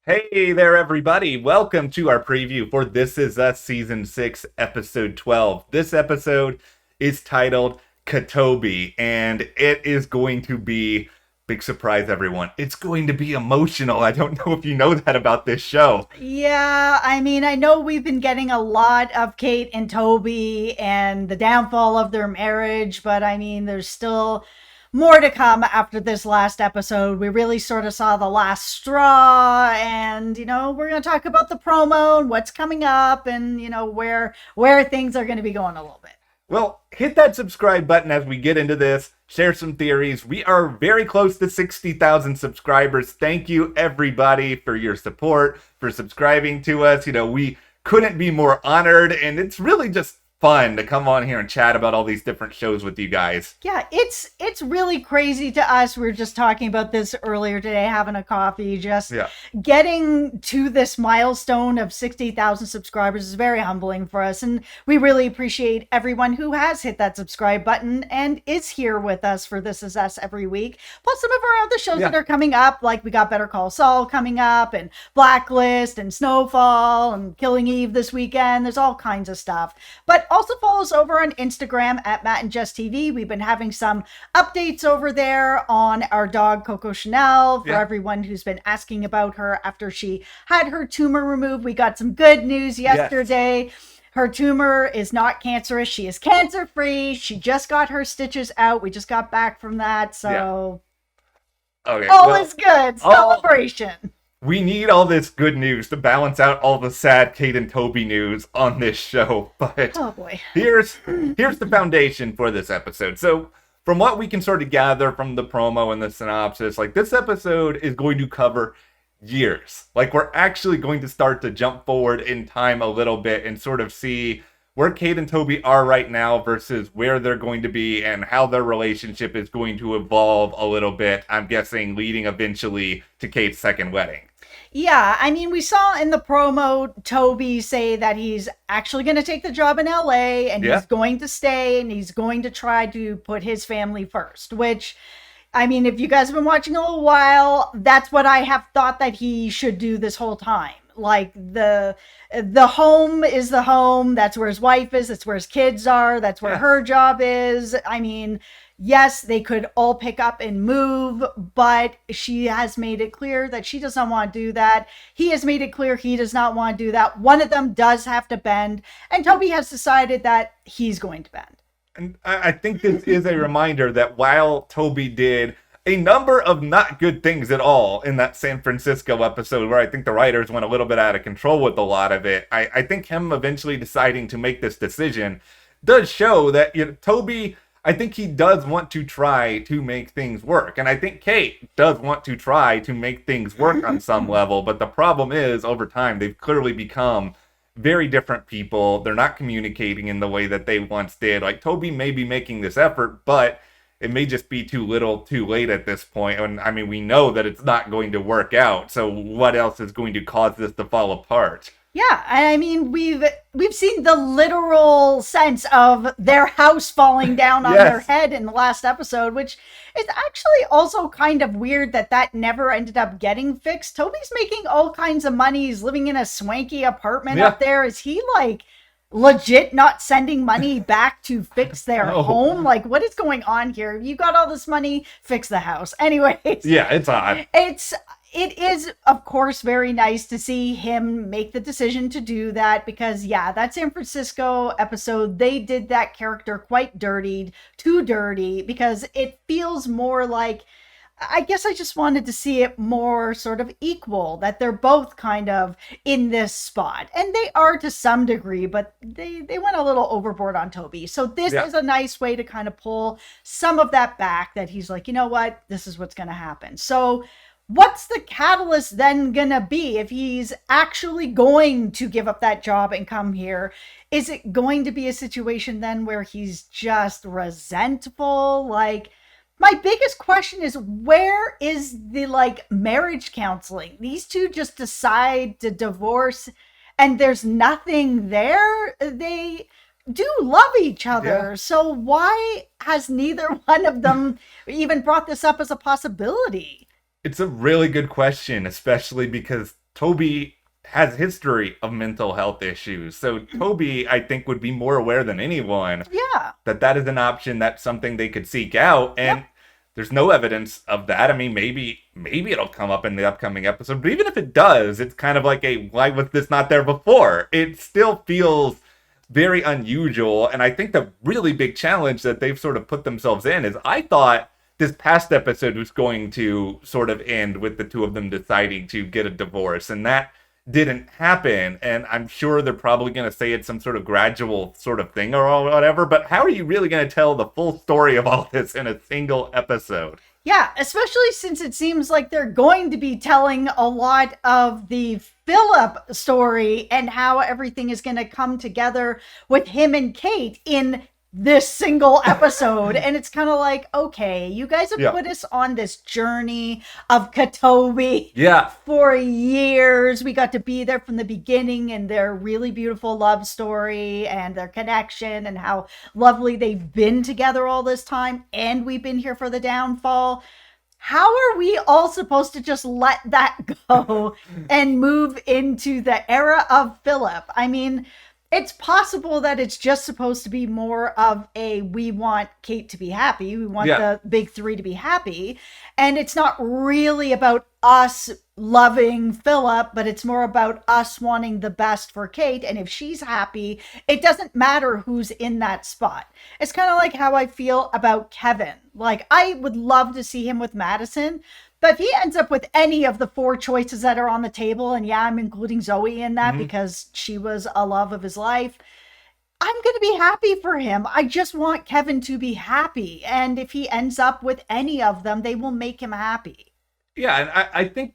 Hey there, everybody. Welcome to our preview for This Is Us Season 6, Episode 12. This episode is titled Toby, and it is going to be, big surprise, everyone, it's going to be emotional. I don't know if you know that about this show. Yeah, I know we've been getting a lot of Kate and Toby and the downfall of their marriage, but there's still more to come after this last episode. We really sort of saw the last straw, and we're going to talk about the promo and what's coming up, and where things are going to be going a little bit. Well, hit that subscribe button as we get into this, share some theories. We are very close to 60,000 subscribers. Thank you, everybody, for your support, for subscribing to us. We couldn't be more honored, and it's really just fun to come on here and chat about all these different shows with you guys. Yeah, it's really crazy to us. We were just talking about this earlier today, having a coffee. Just getting to this milestone of 60,000 subscribers is very humbling for us, and we really appreciate everyone who has hit that subscribe button and is here with us for This Is Us every week. Plus some of our other shows that are coming up, like we got Better Call Saul coming up, and Blacklist, and Snowfall, and Killing Eve this weekend. There's all kinds of stuff. But also follow us over on Instagram at Matt and Jess TV. We've been having some updates over there on our dog Coco Chanel for everyone who's been asking about her after she had her tumor removed. We got some good news yesterday. Yes. Her tumor is not cancerous. She is cancer-free. She just got her stitches out. We just got back from that. So all is good. Celebration. We need all this good news to balance out all the sad Kate and Toby news on this show. But oh boy, here's the foundation for this episode. So from what we can sort of gather from the promo and the synopsis, like this episode is going to cover years. Like we're actually going to start to jump forward in time a little bit and sort of see where Kate and Toby are right now versus where they're going to be and how their relationship is going to evolve a little bit. I'm guessing leading eventually to Kate's second wedding. Yeah, we saw in the promo Toby say that he's actually going to take the job in LA and he's going to stay and he's going to try to put his family first, which, if you guys have been watching a little while, that's what I have thought that he should do this whole time. Like the home is the home. That's where his wife is. That's where his kids are. That's where her job is. Yes, they could all pick up and move, but she has made it clear that she does not want to do that. He has made it clear he does not want to do that. One of them does have to bend, and Toby has decided that he's going to bend. And I think this is a reminder that while Toby did a number of not good things at all in that San Francisco episode where I think the writers went a little bit out of control with a lot of it, I think him eventually deciding to make this decision does show that Toby, I think he does want to try to make things work. And I think Kate does want to try to make things work on some level. But the problem is, over time, they've clearly become very different people. They're not communicating in the way that they once did. Like, Toby may be making this effort, but it may just be too little, too late at this point. And we know that it's not going to work out. So what else is going to cause this to fall apart? Yeah, we've seen the literal sense of their house falling down on their head in the last episode, which is actually also kind of weird that never ended up getting fixed. Toby's making all kinds of money. He's living in a swanky apartment up there. Is he legit not sending money back to fix their home? Like, what is going on here? You got all this money, fix the house. Anyways. Yeah, it's odd. It is, of course, very nice to see him make the decision to do that because, that San Francisco episode, they did that character quite dirtied, too dirty, because it feels more like, I guess I just wanted to see it more sort of equal, that they're both kind of in this spot. And they are to some degree, but they went a little overboard on Toby. So this is a nice way to kind of pull some of that back, that he's like, you know what, this is what's going to happen. So what's the catalyst then gonna be if he's actually going to give up that job and come here? Is it going to be a situation then where he's just resentful? Like, my biggest question is, where is the marriage counseling? These two just decide to divorce and there's nothing there. They do love each other. So why has neither one of them even brought this up as a possibility? It's a really good question, especially because Toby has history of mental health issues. So Toby, I think, would be more aware than anyone that is an option, that's something they could seek out. And there's no evidence of that. I mean, maybe it'll come up in the upcoming episode, but even if it does, it's kind of like why was this not there before? It still feels very unusual. And I think the really big challenge that they've sort of put themselves in is, I thought this past episode was going to sort of end with the two of them deciding to get a divorce, and that didn't happen. And I'm sure they're probably going to say it's some sort of gradual sort of thing or whatever, but how are you really going to tell the full story of all this in a single episode? Yeah, especially since it seems like they're going to be telling a lot of the Philip story and how everything is going to come together with him and Kate in this single episode. And it's kind of like, okay, you guys have put us on this journey of Toby for years. We got to be there from the beginning, and their really beautiful love story and their connection and how lovely they've been together all this time. And we've been here for the downfall. How are we all supposed to just let that go and move into the era of Philip? I mean, it's possible that it's just supposed to be more of we want Kate to be happy. We want the big three to be happy. And it's not really about us loving Philip, but it's more about us wanting the best for Kate. And if she's happy, it doesn't matter who's in that spot. It's kind of like how I feel about Kevin. Like, I would love to see him with Madison, but if he ends up with any of the four choices that are on the table, and I'm including Zoe in that because she was a love of his life, I'm going to be happy for him. I just want Kevin to be happy. And if he ends up with any of them, they will make him happy. Yeah, and I think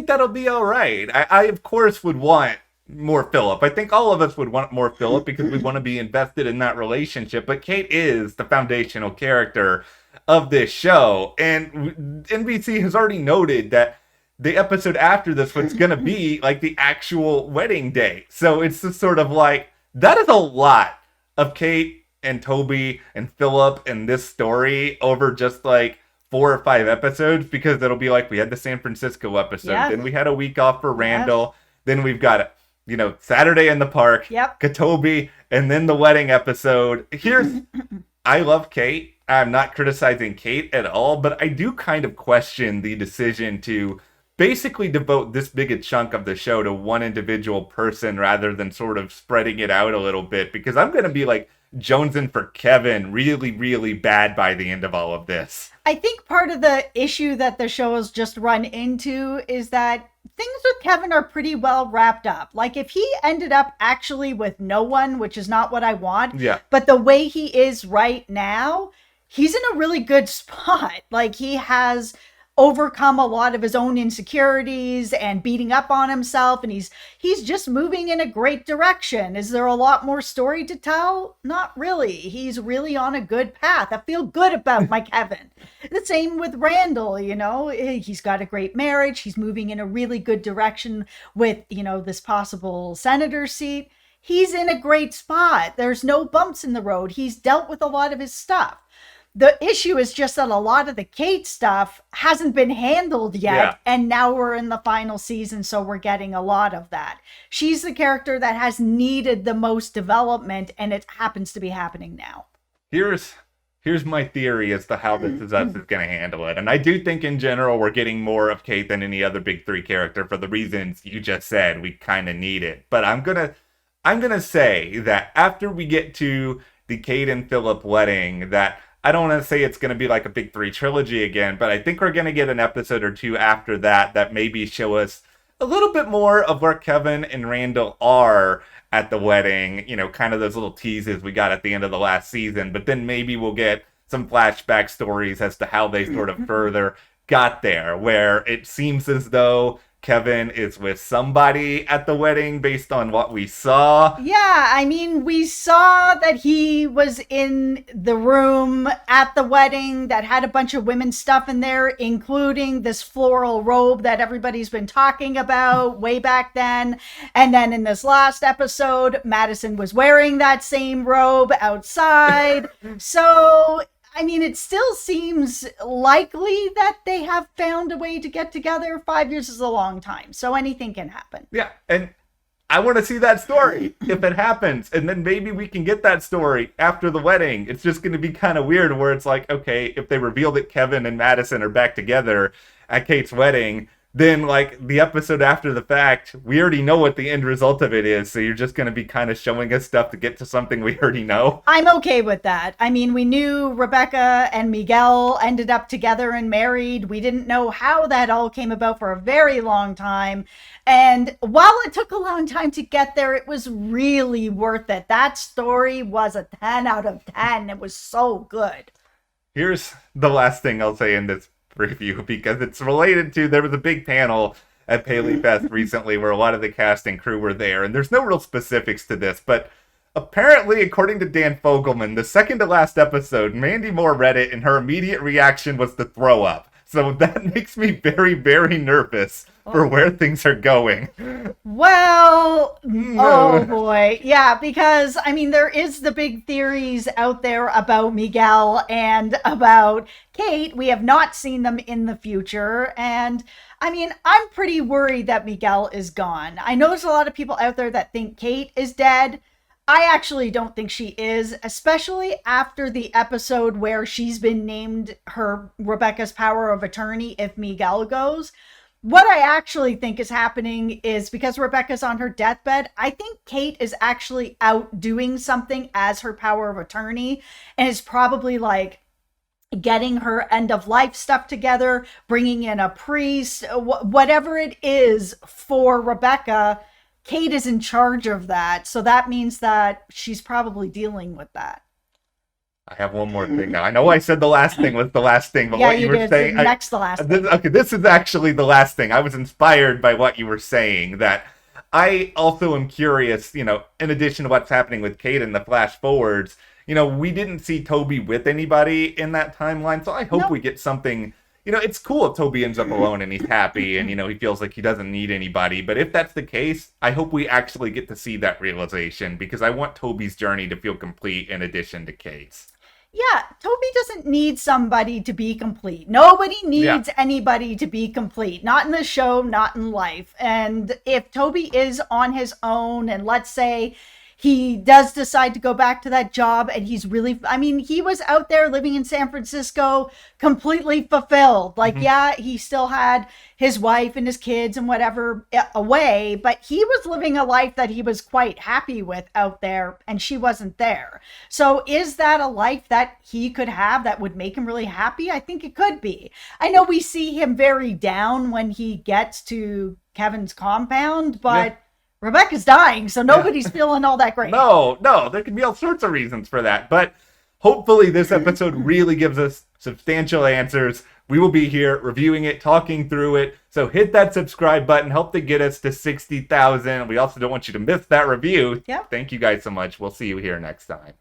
that'll be all right. I of course would want more Philip. I think all of us would want more Philip because we want to be invested in that relationship. But Kate is the foundational character of this show, and NBC has already noted that the episode after this one's gonna be like the actual wedding day. So it's just sort of like, that is a lot of Kate and Toby and Philip and this story over just like 4 or 5 episodes, because it'll be like, we had the San Francisco episode, then we had a week off for Randall, then we've got Saturday in the park, Toby, and then the wedding episode. I love Kate. I'm not criticizing Kate at all, but I do kind of question the decision to basically devote this big a chunk of the show to one individual person rather than sort of spreading it out a little bit, because I'm going to be like jonesing for Kevin really, really bad by the end of all of this. I think part of the issue that the show has just run into is that things with Kevin are pretty well wrapped up. Like, if he ended up actually with no one, which is not what I want, but the way he is right now, he's in a really good spot. Like, he has overcome a lot of his own insecurities and beating up on himself, and he's just moving in a great direction. Is there a lot more story to tell? Not really. He's really on a good path. I feel good about my Kevin. The same with Randall, he's got a great marriage. He's moving in a really good direction with, this possible senator seat. He's in a great spot. There's no bumps in the road. He's dealt with a lot of his stuff. The issue is just that a lot of the Kate stuff hasn't been handled yet, and now we're in the final season, so we're getting a lot of that. She's the character that has needed the most development, and it happens to be happening now. Here's my theory as to how this is going to handle it, and I do think in general we're getting more of Kate than any other big three character for the reasons you just said. We kind of need it, but I'm gonna say that after we get to the Kate and Philip wedding, that I don't want to say it's going to be like a big three trilogy again, but I think we're going to get an episode or two after that maybe show us a little bit more of where Kevin and Randall are at the wedding, kind of those little teases we got at the end of the last season, but then maybe we'll get some flashback stories as to how they sort of further got there, where it seems as though Kevin is with somebody at the wedding based on what we saw. Yeah, I mean, we saw that he was in the room at the wedding that had a bunch of women's stuff in there, including this floral robe that everybody's been talking about way back then. And then in this last episode, Madison was wearing that same robe outside. So I mean, it still seems likely that they have found a way to get together. 5 years is a long time, so anything can happen. Yeah, and I want to see that story if it happens, and then maybe we can get that story after the wedding. It's just going to be kind of weird where it's like, okay, if they reveal that Kevin and Madison are back together at Kate's wedding, then like the episode after the fact, we already know what the end result of it is, so you're just going to be kind of showing us stuff to get to something we already know. I'm okay with that. I mean, we knew Rebecca and Miguel ended up together and married. We didn't know how that all came about for a very long time. And while it took a long time to get there, it was really worth it. That story was a 10 out of 10. It was so good. Here's the last thing I'll say in this review, because it's related to, there was a big panel at Paley Fest recently where a lot of the cast and crew were there, and there's no real specifics to this, but apparently, according to Dan Fogelman, the second to last episode, Mandy Moore read it and her immediate reaction was to throw up. So that makes me very, very nervous for where things are going. Well, oh boy. Yeah, because, I mean, there is the big theories out there about Miguel and about Kate. We have not seen them in the future. And, I mean, I'm pretty worried that Miguel is gone. I know there's a lot of people out there that think Kate is dead. I actually don't think she is, especially after the episode where she's been named her Rebecca's power of attorney if Miguel goes. What I actually think is happening is because Rebecca's on her deathbed, I think Kate is actually out doing something as her power of attorney and is probably like getting her end of life stuff together, bringing in a priest, whatever it is for Rebecca. Kate is in charge of that, so that means that she's probably dealing with that. I have one more thing now. I know I said the last thing was the last thing, but Yeah, what you were saying... Next, the last thing. This is actually the last thing. I was inspired by what you were saying, that I also am curious, you know, in addition to what's happening with Kate and the flash forwards, you know, we didn't see Toby with anybody in that timeline, so I hope we get something... You know, it's cool if Toby ends up alone and he's happy and, you know, he feels like he doesn't need anybody. But if that's the case, I hope we actually get to see that realization, because I want Toby's journey to feel complete in addition to Kate's. Yeah, Toby doesn't need somebody to be complete. Nobody needs anybody to be complete. Not in the show, not in life. And if Toby is on his own, and let's say he does decide to go back to that job and he's really, I mean, he was out there living in San Francisco completely fulfilled. Like, yeah, he still had his wife and his kids and whatever away, but he was living a life that he was quite happy with out there, and she wasn't there. So is that a life that he could have that would make him really happy? I think it could be. I know we see him very down when he gets to Kevin's compound, but Rebecca's dying, so nobody's feeling all that great. No, there can be all sorts of reasons for that. But hopefully this episode really gives us substantial answers. We will be here reviewing it, talking through it. So hit that subscribe button, help to get us to 60,000. We also don't want you to miss that review. Yep. Thank you guys so much. We'll see you here next time.